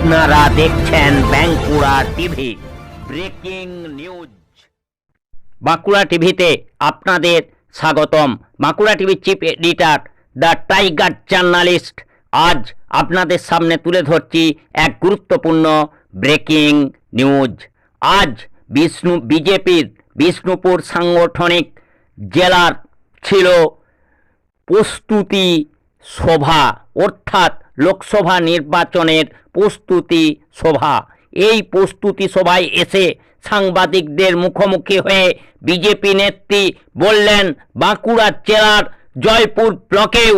আপনারা দেখছেন Bankura TV breaking news. Bankura টিভিতে আপনাদের স্বাগতম। বাঁকুড়া টিভির chief editor the tiger journalist আজ আপনাদের সামনে তুলে ধরছি এক গুরুত্বপূর্ণ ব্রেকিং নিউজ। আজ বিজেপির বিষ্ণুপুর সাংগঠনিক জেলার ছিল প্রস্তুতি সভা, অর্থাৎ লোকসভা নির্বাচনের প্রস্তুতি সভা। এই প্রস্তুতি সভায় এসে সাংবাদিকদের মুখোমুখি হয়ে বিজেপি নেত্রী বললেন, বাঁকুড়া জেলার জয়পুর ব্লকেও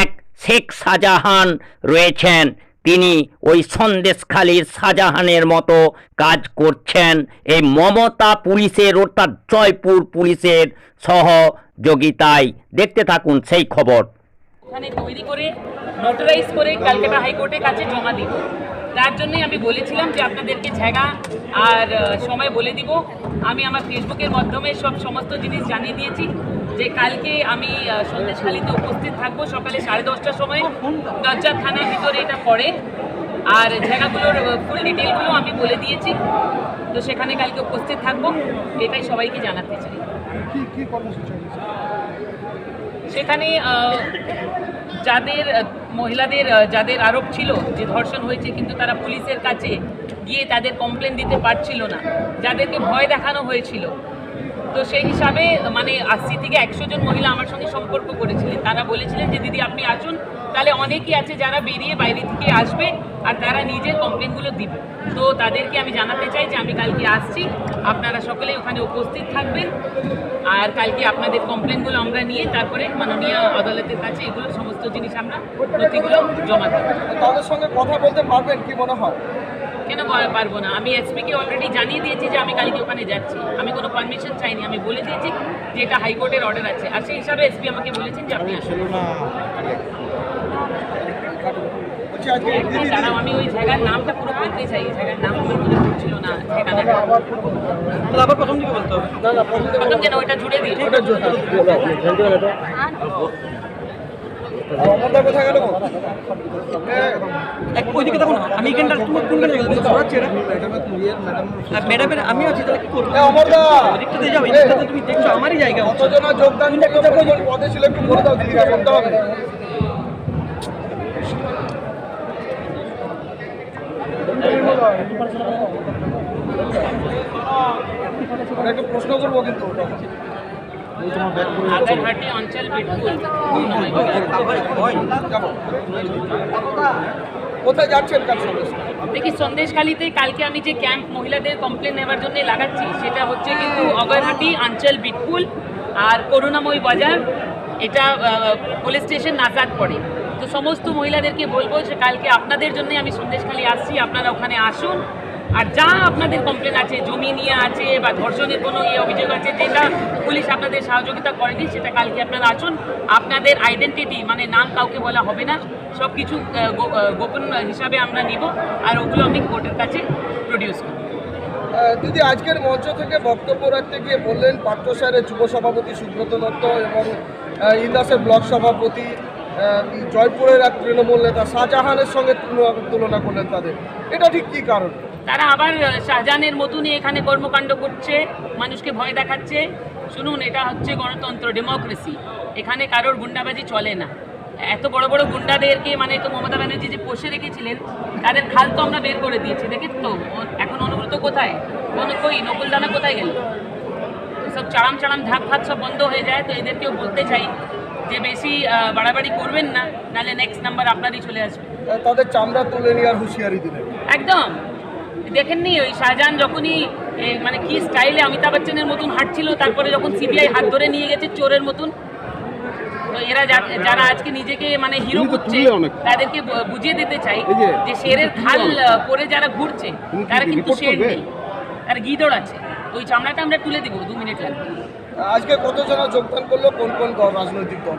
এক শেখ শাহজাহান রয়েছেন, তিনি ওই সন্দেশখালীর শাহজাহানের মতো কাজ করছেন। এই মমতা পুলিশের অর্থাৎ জয়পুর পুলিশের সহযোগিতায়। দেখতে থাকুন সেই খবর। ওখানে তৈরি করে নোটারাইজ করে ক্যালকাটা হাইকোর্টের কাছে জমা দিব। তার জন্যই আমি বলেছিলাম যে আপনাদেরকে জায়গা আর সময় বলে দিব। আমি আমার ফেসবুকের মাধ্যমে সমস্ত জিনিস জানিয়ে দিয়েছি যে কালকে আমি সন্দেশখালীতে উপস্থিত থাকবো সকালে 10:30টার সময়। দরজা থানার ভিতরে এটা পড়ে, আর জায়গাগুলোর ফুল ডিটেলগুলো আমি বলে দিয়েছি। তো সেখানে কালকে উপস্থিত থাকবো, এটাই সবাইকে জানাতে চাই। সেখানে যাদের মহিলাদের যাদের আরোপ ছিল যে ধর্ষণ হয়েছে, কিন্তু তারা পুলিশের কাছে গিয়ে তাদের কমপ্লেন দিতে পারছিল না, যাদেরকে ভয় দেখানো হয়েছিল, তো সেই হিসাবে মানে 80 থেকে 100 জন মহিলা আমার সঙ্গে সম্পর্ক করেছিলেন। তারা বলেছিলেন যে দিদি আপনি আসুন, তাহলে অনেকেই আছে যারা বেরিয়ে বাইরে থেকে আসবে আর তারা নিজের কমপ্লেনগুলো দিবে। তো তাদেরকে আমি জানাতে চাই যে আমি কালকে আসছি, আপনারা সকলেই ওখানে উপস্থিত থাকবেন। আর কালকে আপনাদের কমপ্লেনগুলো আমরা নিয়ে তারপরে মাননীয় আদালতের কাছে এগুলো সমস্ত জিনিস আমরা নথিগুলো জমা দেব। তাদের সঙ্গে কথা বলতে পারবেন কি মনে হয়? কেন পারবো না? আমি এসপিকে অলরেডি জানিয়ে দিয়েছি যে আমি কালকে ওখানে যাচ্ছি। আমি কোনো পারমিশন চাইনি, আমি বলে দিয়েছি যে এটা হাইকোর্টের অর্ডার আছে, আর সেই হিসাবে এসপি আমাকে বলেছেন যে আপনি আসুন। দাঁড়াও, আমি ওই জায়গার নামটা পুরো বলতে চাই। জায়গার নাম আমার মনে পড়ছিল না, ঠিকানাটা প্রথম দিকে বলতে হবে। প্রথম কেন ওইটা জুড়ে দিই। কোথায় গেল? ওইদিকে দেখো না, আমি এখানটা ম্যাডামের আমি আছি, তাহলে কি করবো? ওদিকটাতে যাও, এদিকটাতে তুমি দেখছো আমারই জায়গা। কতজন যোগদান পদে ছিল একটু বলে দাও, দিদিকে বলতে হবে। একটু প্রশ্ন করবো কিন্তু আগারহাটি অঞ্চল বিটকুল। কোথায় যাচ্ছেন কাল সন্দেশ? দেখি সন্দেশখালীতে কালকে আমি যে ক্যাম্প মহিলাদের কমপ্লেন নেওয়ার জন্য লাগাচ্ছি, সেটা হচ্ছে কিন্তু আগারহাটি অঞ্চল বিটকুল আর করুণাময়ী বাজার, এটা পুলিশ স্টেশন নাজাদ পড়ে। তো সমস্ত মহিলাদেরকে বলবো যে কালকে আপনাদের জন্য আমি সন্দেশখালী আসছি, আপনারা ওখানে আসুন। আর যা আপনাদের কমপ্লেন আছে, জমি নিয়ে আছে বা ধর্ষণের কোনো অভিযোগ আছে, যেটা পুলিশ আপনাদের সহযোগিতা করেনি, সেটা কালকে আপনারা আসুন। আপনাদের আইডেন্টিটি মানে নাম কাউকে বলা হবে না, সব কিছু গোপন হিসাবে আমরা নিব, আর ওগুলো আমি কোর্টের কাছে প্রডিউস করব। দিদি, আজকের মঞ্চ থেকে বক্তব্য রাখতে গিয়ে বললেন পাট্যসারের যুব সভাপতি সুব্রত দত্ত এবং ইন্দাসের ব্লক সভাপতি, জয়পুরের এক তৃণমূল নেতা শাহজাহানের সঙ্গে তুলনা করলেন তাদের। এটা ঠিক কী কারণ? তারা আবার শাহজাহানের মতনই এখানে কর্মকাণ্ড করছে, মানুষকে ভয় দেখাচ্ছে। শুনুন, এটা হচ্ছে গণতন্ত্র, ডেমোক্রেসি। এখানে কারোর গুন্ডাবাজি চলে না। এত বড় বড় গুন্ডাদেরকে মানে তো মমতা ব্যানার্জি যে পোষে রেখেছিলেন, তাদের খাল তো আমরা বের করে দিয়েছি। দেখেন তো এখন অনুব্রত কোথায়, কই নকুলদানা কোথায় গেল? সব চাড়াম ঝাঁক ফাঁক সব বন্ধ হয়ে যায়। তো এদেরকেও বলতে চাই যে বেশি বাড়াবাড়ি করবেন না, নাহলে নেক্সট নাম্বার আপনারই চলে আসবে। তাদের চামড়া তুলে নেওয়ার হুঁশিয়ারি দিলেন। একদম দেখেননি ওই শাহজাহান যখনই মানে কি স্টাইলে অমিতাভ বচ্চনের মতন হাঁটছিল, তারপরে যখন সিবিআই হাত ধরে নিয়ে গেছে চোরের মতন। তো এরা যারা আজকে নিজেকে মানে হিরো করছে, তাদেরকে বুঝিয়ে দিতে চাই যে শেরের খাল পরে যারা ঘুরছে তারা কিন্তু শের নেই, তার গিদড় আছে। ওই চামড়াটা আমরা তুলে দিব, 2 মিনিট লাগবে। আজকে কতজন যোগদান করলো, কোন কোন রাজনৈতিক দল?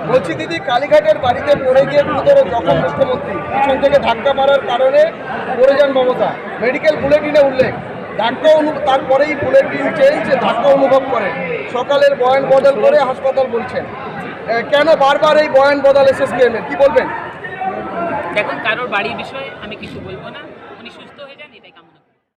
বলছি দিদি, কালীঘাটের বাড়িতে পড়ে গিয়ে গুরুতর জখম মুখ্যমন্ত্রী, পিছন থেকে ধাক্কা মারার কারণে পড়ে যান মমতা, মেডিকেল বুলেটিনে উল্লেখ। তারপরেই বুলেটিন চেয়েছে ধাক্কা অনুভব করেন, সকালের বয়ান বদল করে হাসপাতাল বলছেন। কেন বারবার এই বয়ান বদল এসএসকেএম এর, কি বলবেন? দেখুন, কারোর বাড়ির বিষয়ে আমি কিছু বলবো না, উনি সুস্থ হয়ে যান।